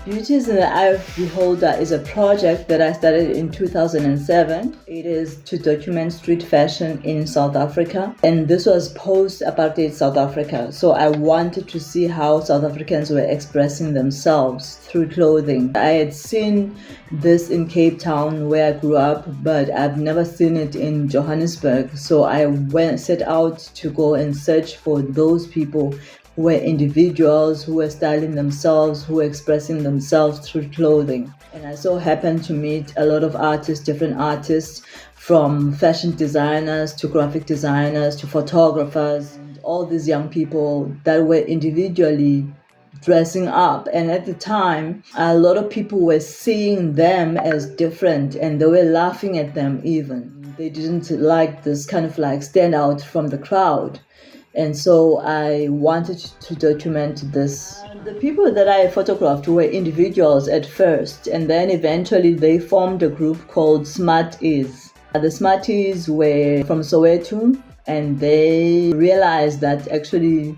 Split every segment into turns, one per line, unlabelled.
Beauty is in the Eye of the Beholder is a project that I started in 2007. It is to document street fashion in South Africa. And this was post-apartheid South Africa. So I wanted to see how South Africans were expressing themselves through clothing. I had seen this in Cape Town where I grew up, but I've never seen it in Johannesburg. So I set out to go and search for those people who were individuals, who were styling themselves, who were expressing themselves through clothing. And I so happened to meet a lot of artists, different artists, from fashion designers to graphic designers to photographers, and all these young people that were individually dressing up. And at the time, a lot of people were seeing them as different and they were laughing at them even. They didn't like this kind of like stand out from the crowd. And so I wanted to document this. The people that I photographed were individuals at first, and then eventually they formed a group called Smarties. The Smarties were from Soweto, and they realized that actually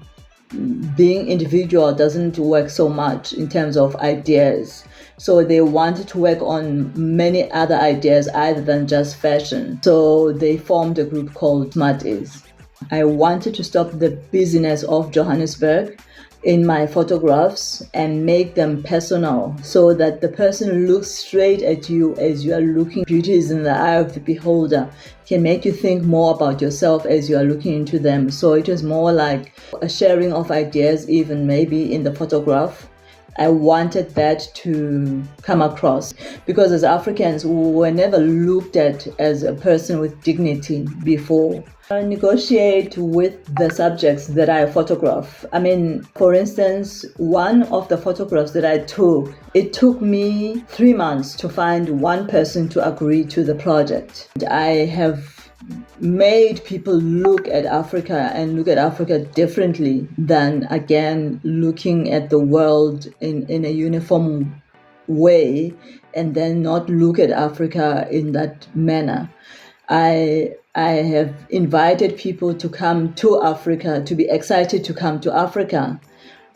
being individual doesn't work so much in terms of ideas. So they wanted to work on many other ideas other than just fashion. So they formed a group called Smarties. I wanted to stop the busyness of Johannesburg in my photographs and make them personal so that the person looks straight at you as you are looking. Beauty is in the eye of the beholder. Can make you think more about yourself as you are looking into them. So it was more like a sharing of ideas, even maybe in the photograph. I wanted that to come across because as Africans, we were never looked at as a person with dignity before. I negotiate with the subjects that I photograph. I mean, for instance, one of the photographs that I took, it took me 3 months to find one person to agree to the project. I have made people look at Africa and look at Africa differently than, again, looking at the world in a uniform way and then not look at Africa in that manner. I have invited people to come to Africa, to be excited to come to Africa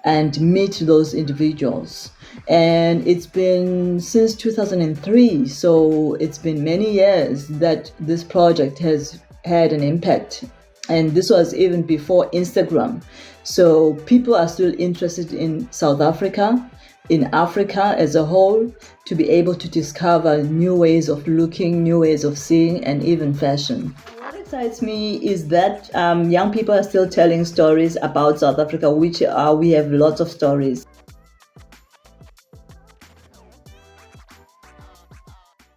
and meet those individuals. And it's been since 2003, so it's been many years that this project has had an impact. And this was even before Instagram. So people are still interested in South Africa, in Africa as a whole, to be able to discover new ways of looking, new ways of seeing, and even fashion. What excites me is that young people are still telling stories about South Africa, which we have lots of stories.